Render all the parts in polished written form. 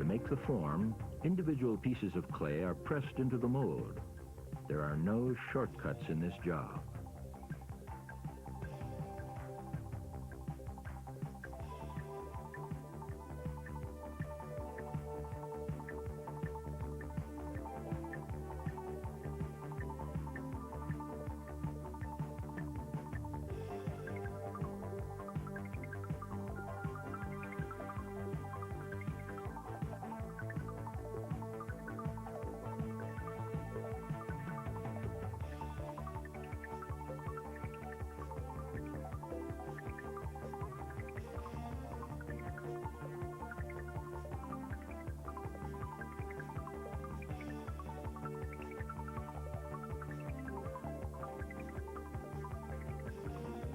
To make the form, individual pieces of clay are pressed into the mold. There are no shortcuts in this job.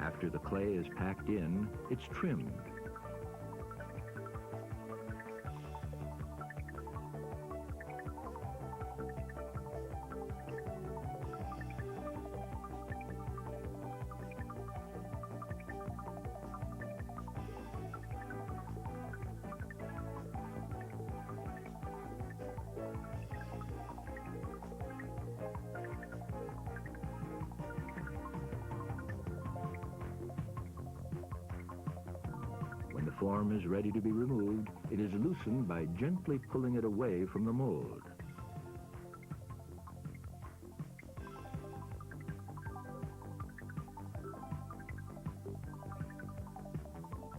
After the clay is packed in, it's trimmed. When the form is ready to be removed, it is loosened by gently pulling it away from the mold.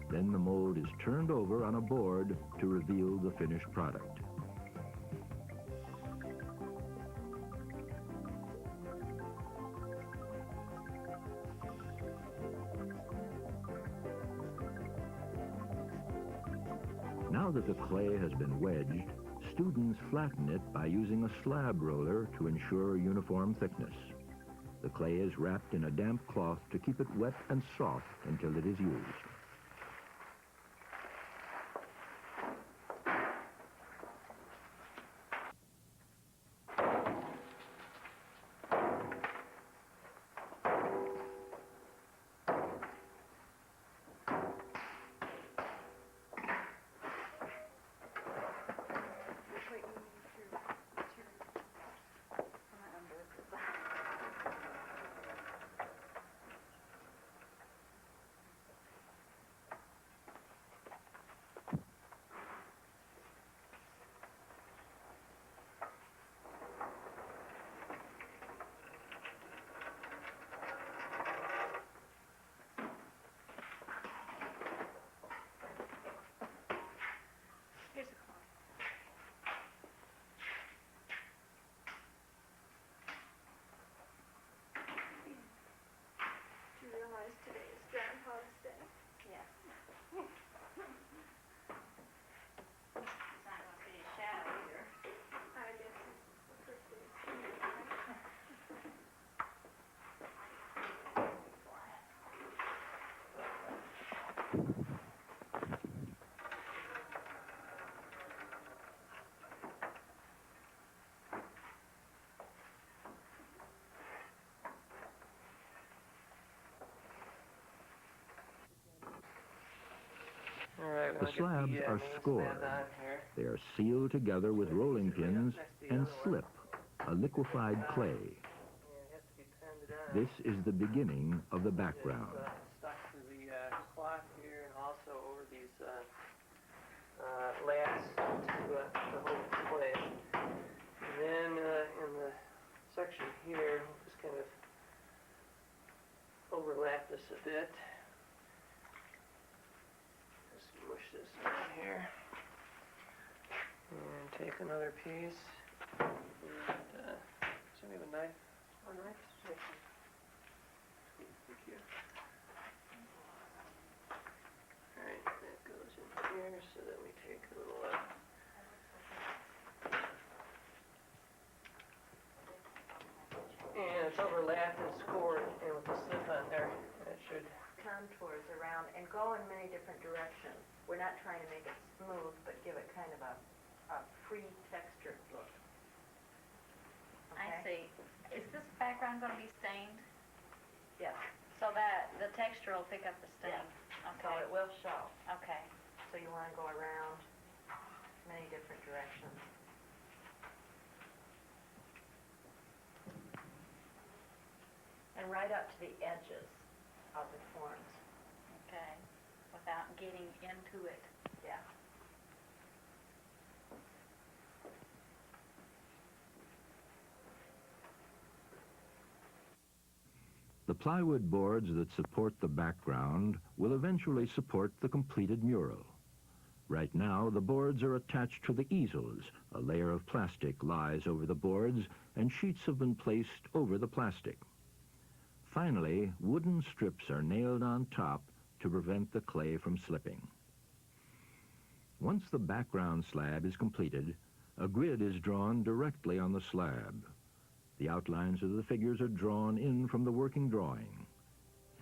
Then the mold is turned over on a board to reveal the finished product. Now that the clay has been wedged, students flatten it by using a slab roller to ensure uniform thickness. The clay is wrapped in a damp cloth to keep it wet and soft until it is used. Today is Grandpa's Day. Yes. It's not going to be a shadow either. I guess it's the first day of school. The slabs are scored. They are sealed together with rolling pins and slip, a liquefied clay. This is the beginning of the background. Stuck to the cloth here and also over these lats to hold the clay. And then in the section here, we'll just kind of overlap this a bit. Smush this down here and take another piece. And, does anybody have a knife? A knife? Sure. Thank you. All right, that goes in here so that we take a little. And it's overlapped and scored, and with the slip on there, that should. Contours around and go in many different directions. We're not trying to make it smooth, but give it kind of a free textured look. I see. Is this background going to be stained? Yes. So that the texture will pick up the stain? Yes. Okay. So it will show. Okay. So you want to go around many different right up to the edges of the forms. Okay, without getting into it. Yeah. The plywood boards that support the background will eventually support the completed mural. Right now, the boards are attached to the easels. A layer of plastic lies over the boards, and sheets have been placed over the plastic. Finally, wooden strips are nailed on top to prevent the clay from slipping. Once the background slab is completed, a grid is drawn directly on the slab. The outlines of the figures are drawn in from the working drawing.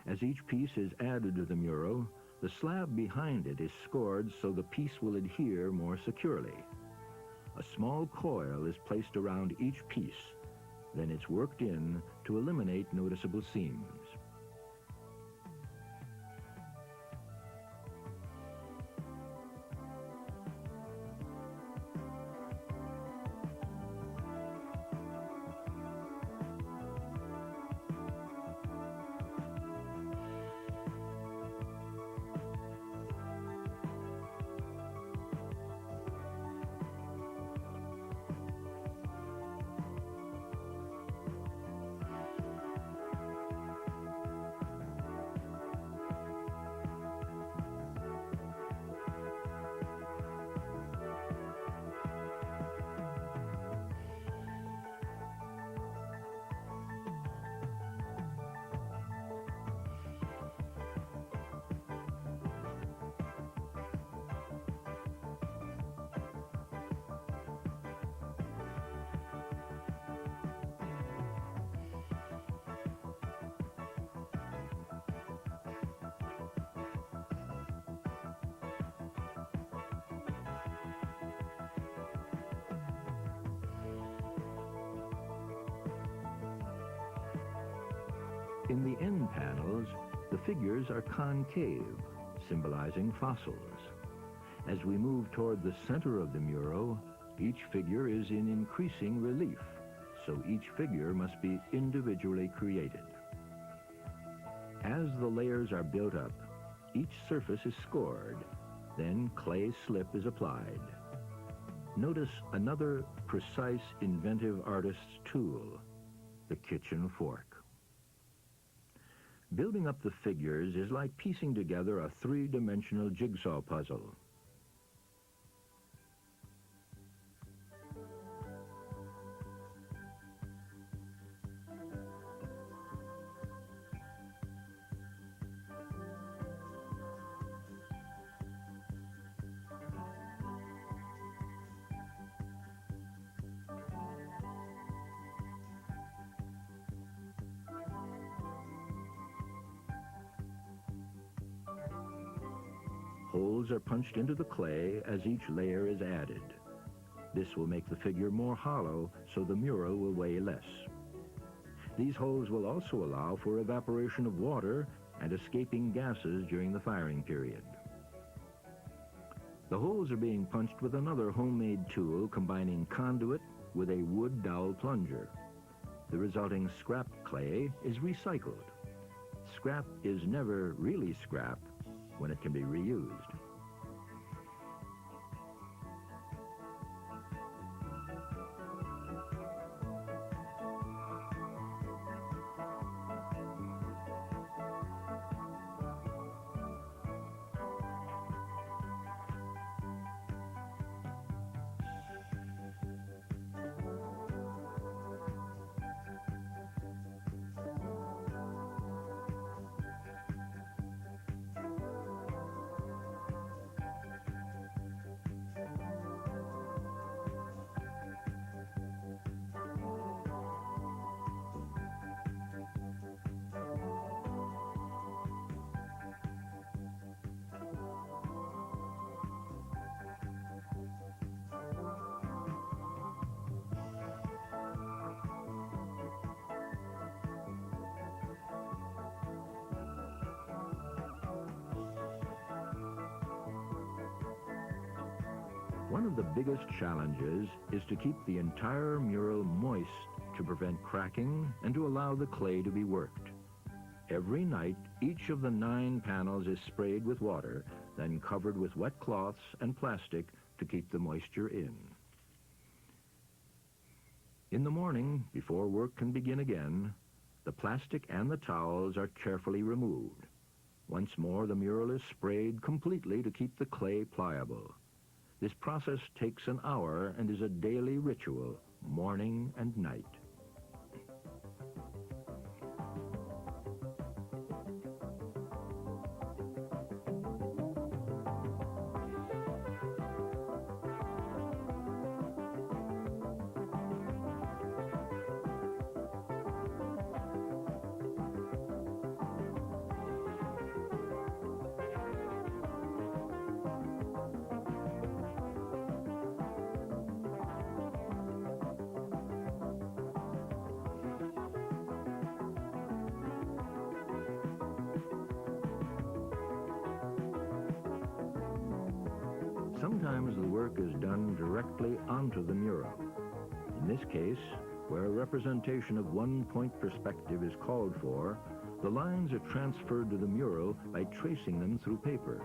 As each piece is added to the mural, the slab behind it is scored so the piece will adhere more securely. A small coil is placed around each piece. Then it's worked in to eliminate noticeable seams. In the end panels, the figures are concave, symbolizing fossils. As we move toward the center of the mural, each figure is in increasing relief, so each figure must be individually created. As the layers are built up, each surface is scored, then clay slip is applied. Notice another precise, inventive artist's tool, the kitchen fork. Building up the figures is like piecing together a three-dimensional jigsaw puzzle. Holes are punched into the clay as each layer is added. This will make the figure more hollow, so the mural will weigh less. These holes will also allow for evaporation of water and escaping gases during the firing period. The holes are being punched with another homemade tool combining conduit with a wood dowel plunger. The resulting scrap clay is recycled. Scrap is never really scrap when it can be reused. One of the biggest challenges is to keep the entire mural moist to prevent cracking and to allow the clay to be worked. Every night, each of the 9 panels is sprayed with water, then covered with wet cloths and plastic to keep the moisture in. In the morning, before work can begin again, the plastic and the towels are carefully removed. Once more, the mural is sprayed completely to keep the clay pliable. This process takes an hour and is a daily ritual, morning and night. Sometimes the work is done directly onto the mural. In this case, where a representation of one-point perspective is called for, the lines are transferred to the mural by tracing them through paper.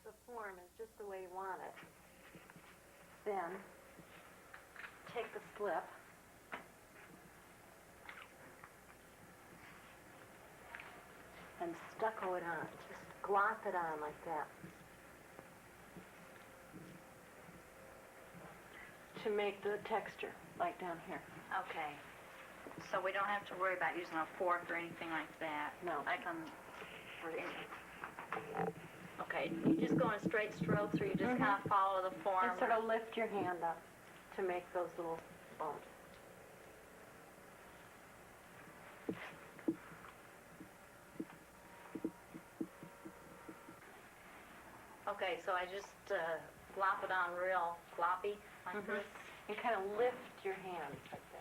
The form is just the way you want it. Then, take the slip. And stucco it on. Just glop it on like that. To make the texture, like down here. Okay. So we don't have to worry about using a fork or anything like that? No. I can... Okay, you just go in straight strokes, or you just kind of follow the form? And sort of lift your hand up to make those little bumps. Okay, so I just glop it on real gloppy, like this? You kind of lift your hands like that.